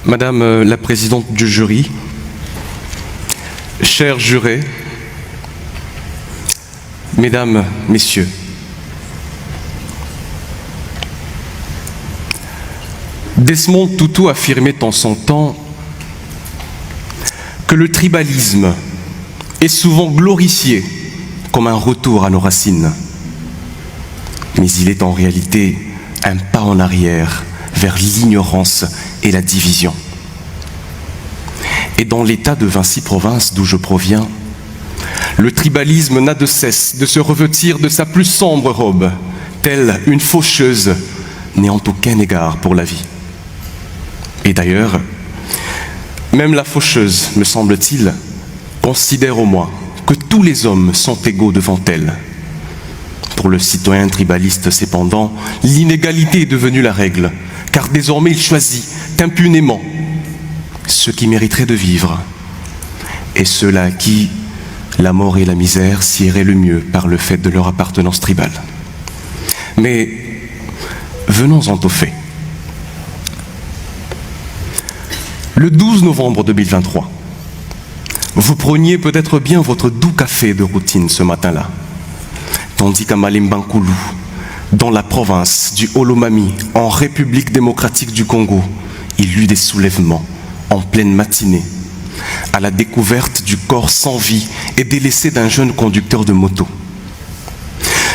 Madame la présidente du jury, chers jurés, Mesdames, Messieurs, Desmond Tutu affirmait en son temps que le tribalisme est souvent glorifié comme un retour à nos racines. Mais il est en réalité un pas en arrière vers l'ignorance et la division. Et dans l'état de Vincy-Province d'où je proviens, le tribalisme n'a de cesse de se revêtir de sa plus sombre robe, telle une faucheuse n'ayant aucun égard pour la vie. Et d'ailleurs, même la faucheuse, me semble-t-il, considère au moins que tous les hommes sont égaux devant elle. Pour le citoyen tribaliste, cependant, l'inégalité est devenue la règle, car désormais il choisit impunément ceux qui mériteraient de vivre et ceux-là à qui la mort et la misère siéraient le mieux par le fait de leur appartenance tribale. Mais venons-en aux faits. Le 12 novembre 2023, vous preniez peut-être bien votre doux café de routine ce matin-là, tandis qu'à Malembankoulou, dans la province du Olomami, en République démocratique du Congo, il y eut des soulèvements en pleine matinée, à la découverte du corps sans vie et délaissé d'un jeune conducteur de moto.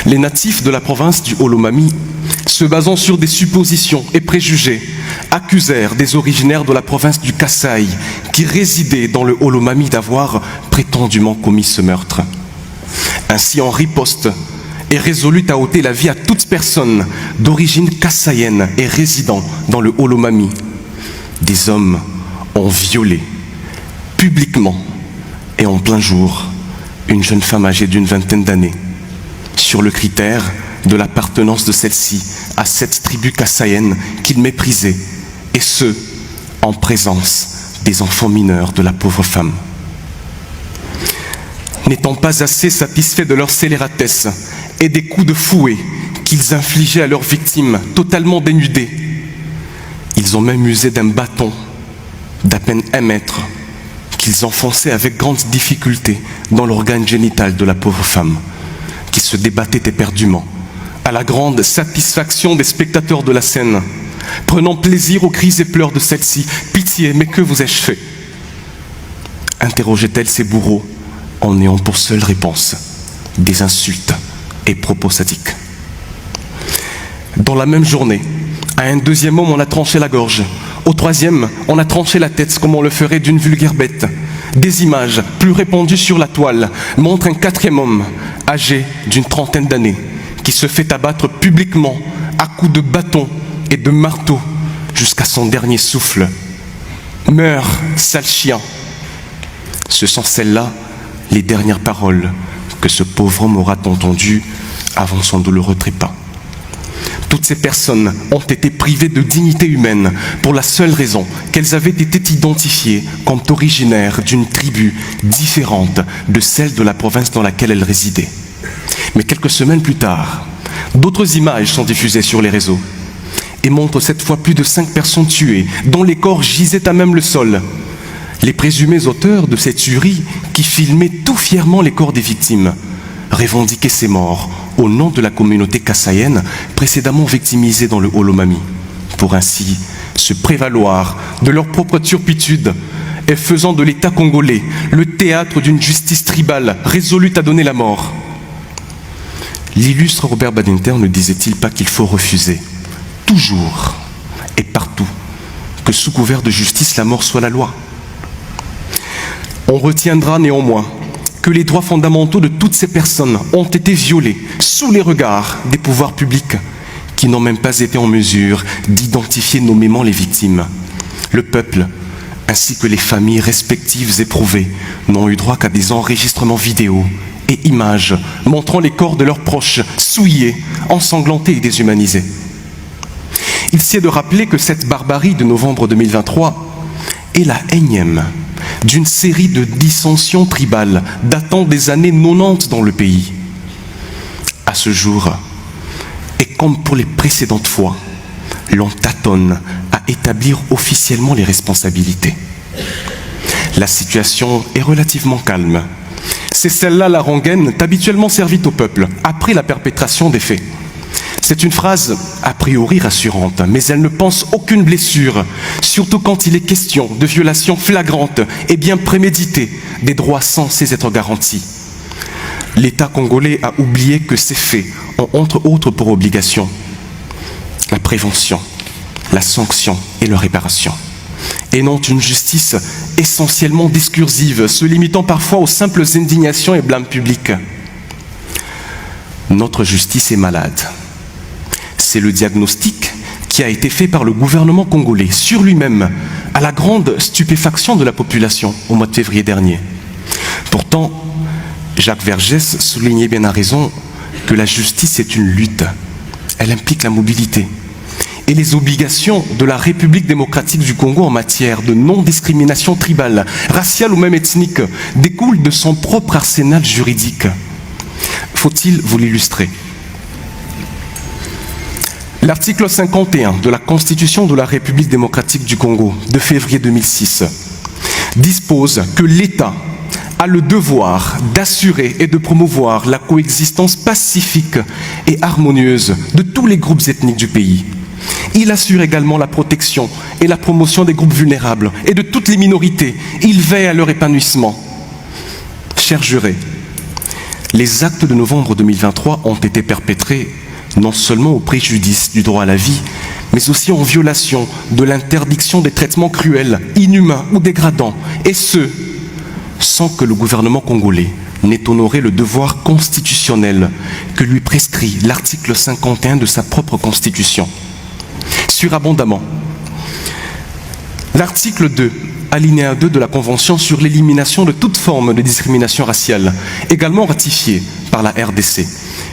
Les natifs de la province du Olomami, se basant sur des suppositions et préjugés, accusèrent des originaires de la province du Kasaï qui résidaient dans le Olomami d'avoir prétendument commis ce meurtre. Ainsi, en riposte, est résolue à ôter la vie à toute personne d'origine kassaïenne et résidant dans le Olomami. Des hommes ont violé publiquement et en plein jour une jeune femme âgée d'une vingtaine d'années sur le critère de l'appartenance de celle-ci à cette tribu kassaïenne qu'ils méprisaient, et ce, en présence des enfants mineurs de la pauvre femme. N'étant pas assez satisfaits de leur scélératesse et des coups de fouet qu'ils infligeaient à leurs victimes totalement dénudées, ils ont même usé d'un bâton d'à peine 1 mètre qu'ils enfonçaient avec grande difficulté dans l'organe génital de la pauvre femme, qui se débattait éperdument, à la grande satisfaction des spectateurs de la scène, prenant plaisir aux cris et pleurs de celle-ci. « Pitié, mais que vous ai-je fait ?» interrogeait-elle ses bourreaux, en n'ayant pour seule réponse des insultes et propos sadiques. Dans la même journée, à un deuxième homme, on a tranché la gorge. Au troisième, on a tranché la tête, comme on le ferait d'une vulgaire bête. Des images, plus répandues sur la toile, montrent un 4e homme, âgé d'une 30aine d'années, qui se fait abattre publiquement à coups de bâton et de marteau jusqu'à son dernier souffle. « Meurs, sale chien !» Ce sont celles-là les dernières paroles que ce pauvre homme aura entendues avant son douloureux trépas. Toutes ces personnes ont été privées de dignité humaine pour la seule raison qu'elles avaient été identifiées comme originaires d'une tribu différente de celle de la province dans laquelle elles résidaient. Mais quelques semaines plus tard, d'autres images sont diffusées sur les réseaux et montrent cette fois plus de 5 personnes tuées, dont les corps gisaient à même le sol. Les présumés auteurs de cette tuerie, qui filmaient tout fièrement les corps des victimes, revendiquaient ces morts au nom de la communauté kassaïenne précédemment victimisée dans le Olomami, pour ainsi se prévaloir de leur propre turpitude et faisant de l'État congolais le théâtre d'une justice tribale résolue à donner la mort. L'illustre Robert Badinter ne disait-il pas qu'il faut refuser, toujours et partout, que sous couvert de justice la mort soit la loi? On retiendra néanmoins que les droits fondamentaux de toutes ces personnes ont été violés sous les regards des pouvoirs publics qui n'ont même pas été en mesure d'identifier nommément les victimes. Le peuple, ainsi que les familles respectives éprouvées, n'ont eu droit qu'à des enregistrements vidéo et images montrant les corps de leurs proches souillés, ensanglantés et déshumanisés. Il s'y est de rappeler que cette barbarie de novembre 2023 est la énième d'une série de dissensions tribales datant des années 90 dans le pays. À ce jour, et comme pour les précédentes fois, l'on tâtonne à établir officiellement les responsabilités. La situation est relativement calme. C'est celle-là la rengaine habituellement servie au peuple après la perpétration des faits. C'est une phrase a priori rassurante, mais elle ne pense aucune blessure, surtout quand il est question de violations flagrantes et bien préméditées des droits censés être garantis. L'État congolais a oublié que ces faits ont entre autres pour obligation la prévention, la sanction et la réparation, et non une justice essentiellement discursive, se limitant parfois aux simples indignations et blâmes publics. Notre justice est malade. C'est le diagnostic qui a été fait par le gouvernement congolais sur lui-même, à la grande stupéfaction de la population au mois de février dernier. Pourtant, Jacques Vergès soulignait bien à raison que la justice est une lutte. Elle implique la mobilité. Et les obligations de la République démocratique du Congo en matière de non-discrimination tribale, raciale ou même ethnique découlent de son propre arsenal juridique. Faut-il vous l'illustrer ? L'article 51 de la Constitution de la République démocratique du Congo de février 2006 dispose que l'État a le devoir d'assurer et de promouvoir la coexistence pacifique et harmonieuse de tous les groupes ethniques du pays. Il assure également la protection et la promotion des groupes vulnérables et de toutes les minorités. Il veille à leur épanouissement. Chers jurés, les actes de novembre 2023 ont été perpétrés non seulement au préjudice du droit à la vie, mais aussi en violation de l'interdiction des traitements cruels, inhumains ou dégradants, et ce, sans que le gouvernement congolais n'ait honoré le devoir constitutionnel que lui prescrit l'article 51 de sa propre constitution. Surabondamment, l'article 2, alinéa 2 de la Convention sur l'élimination de toute forme de discrimination raciale, également ratifiée par la RDC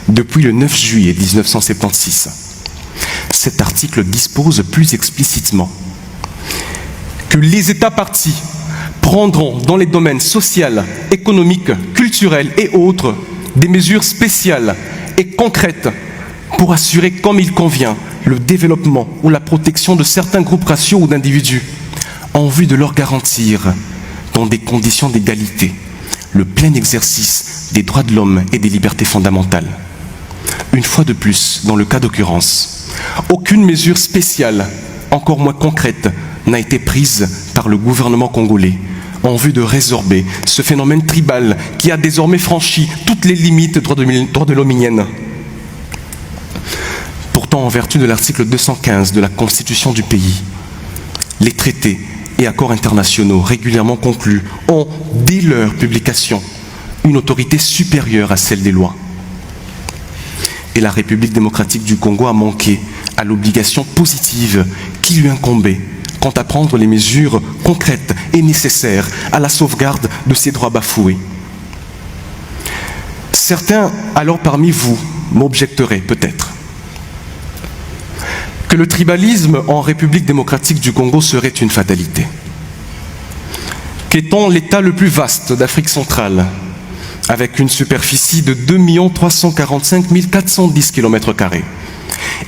depuis le 9 juillet 1976. Cet article dispose plus explicitement que les États partis prendront dans les domaines social, économique, culturel et autres des mesures spéciales et concrètes pour assurer comme il convient le développement ou la protection de certains groupes raciaux ou d'individus en vue de leur garantir, dans des conditions d'égalité, le plein exercice des droits de l'homme et des libertés fondamentales. Une fois de plus, dans le cas d'occurrence, aucune mesure spéciale, encore moins concrète, n'a été prise par le gouvernement congolais en vue de résorber ce phénomène tribal qui a désormais franchi toutes les limites droits de l'hominienne. Pourtant, en vertu de l'article 215 de la Constitution du pays, les traités et accords internationaux régulièrement conclus ont, dès leur publication, une autorité supérieure à celle des lois. Et la République démocratique du Congo a manqué à l'obligation positive qui lui incombait quant à prendre les mesures concrètes et nécessaires à la sauvegarde de ses droits bafoués. Certains, alors parmi vous, m'objecteraient peut-être que le tribalisme en République démocratique du Congo serait une fatalité. Qu'étant l'État le plus vaste d'Afrique centrale, avec une superficie de 2 345 410 km²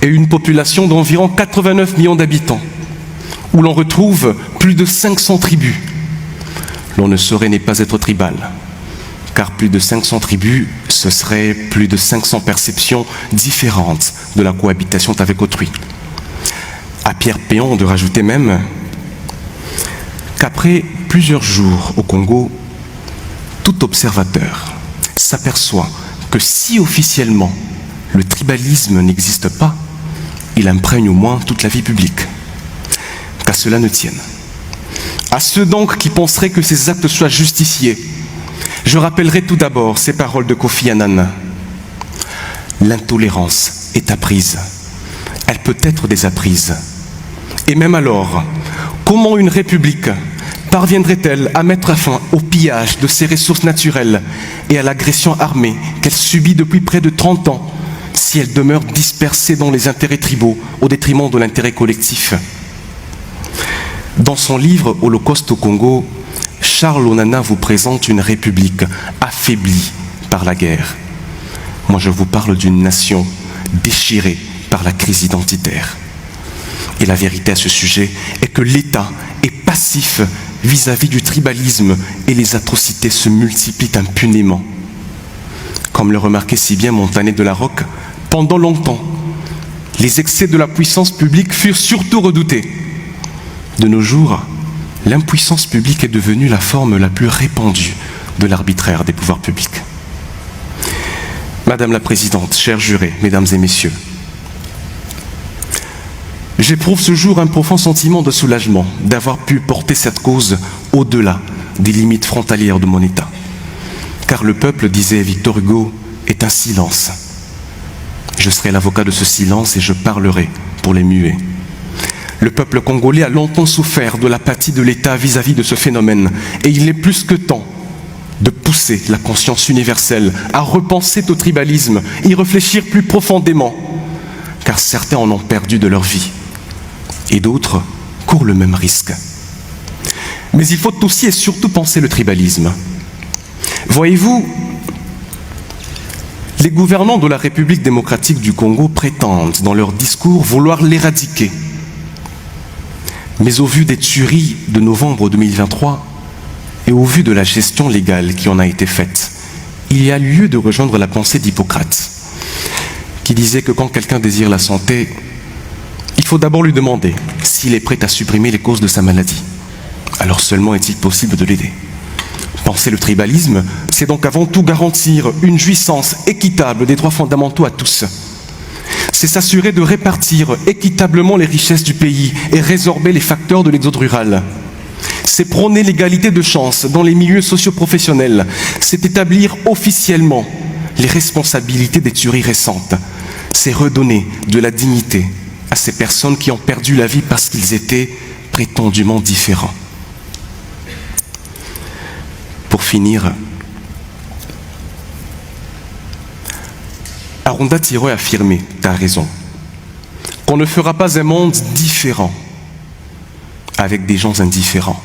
et une population d'environ 89 millions d'habitants, où l'on retrouve plus de 500 tribus, l'on ne saurait ne pas être tribal, car plus de 500 tribus, ce serait plus de 500 perceptions différentes de la cohabitation avec autrui. À Pierre Péon de rajouter même qu'après plusieurs jours au Congo, tout observateur s'aperçoit que si officiellement le tribalisme n'existe pas, il imprègne au moins toute la vie publique. Qu'à cela ne tienne. À ceux donc qui penseraient que ces actes soient justifiés, je rappellerai tout d'abord ces paroles de Kofi Annan. L'intolérance est apprise. Elle peut être désapprise. Et même alors, comment une république parviendrait-elle à mettre fin au pillage de ses ressources naturelles et à l'agression armée qu'elle subit depuis près de 30 ans si elle demeure dispersée dans les intérêts tribaux au détriment de l'intérêt collectif? Dans son livre « Holocauste au Congo », Charles Onana vous présente une république affaiblie par la guerre. Moi, je vous parle d'une nation déchirée par la crise identitaire. Et la vérité à ce sujet est que l'État est passif vis-à-vis du tribalisme et les atrocités se multiplient impunément. Comme le remarquait si bien Montanet de la Rocque, pendant longtemps, les excès de la puissance publique furent surtout redoutés. De nos jours, l'impuissance publique est devenue la forme la plus répandue de l'arbitraire des pouvoirs publics. Madame la Présidente, chers jurés, Mesdames et Messieurs, j'éprouve ce jour un profond sentiment de soulagement d'avoir pu porter cette cause au-delà des limites frontalières de mon État. Car le peuple, disait Victor Hugo, est un silence. Je serai l'avocat de ce silence et je parlerai pour les muets. Le peuple congolais a longtemps souffert de l'apathie de l'État vis-à-vis de ce phénomène et il est plus que temps de pousser la conscience universelle à repenser au tribalisme, y réfléchir plus profondément, car certains en ont perdu de leur vie et d'autres courent le même risque. Mais il faut aussi et surtout penser le tribalisme. Voyez-vous, les gouvernants de la République démocratique du Congo prétendent dans leur discours vouloir l'éradiquer. Mais au vu des tueries de novembre 2023 et au vu de la gestion légale qui en a été faite, il y a lieu de rejoindre la pensée d'Hippocrate, qui disait que quand quelqu'un désire la santé, il faut d'abord lui demander s'il est prêt à supprimer les causes de sa maladie. Alors seulement est-il possible de l'aider. Penser le tribalisme, c'est donc avant tout garantir une jouissance équitable des droits fondamentaux à tous. C'est s'assurer de répartir équitablement les richesses du pays et résorber les facteurs de l'exode rural. C'est prôner l'égalité de chance dans les milieux socio-professionnels. C'est établir officiellement les responsabilités des tueries récentes. C'est redonner de la dignité à ces personnes qui ont perdu la vie parce qu'ils étaient prétendument différents. Pour finir, Arunda Tiroi a affirmé, tu as raison, qu'on ne fera pas un monde différent avec des gens indifférents.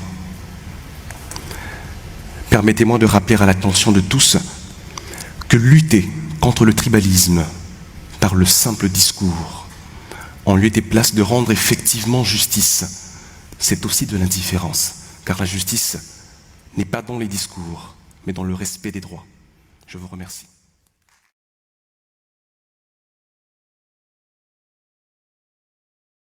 Permettez-moi de rappeler à l'attention de tous que lutter contre le tribalisme par le simple discours, en lieu et place de rendre effectivement justice, c'est aussi de l'indifférence, car la justice n'est pas dans les discours, mais dans le respect des droits. Je vous remercie.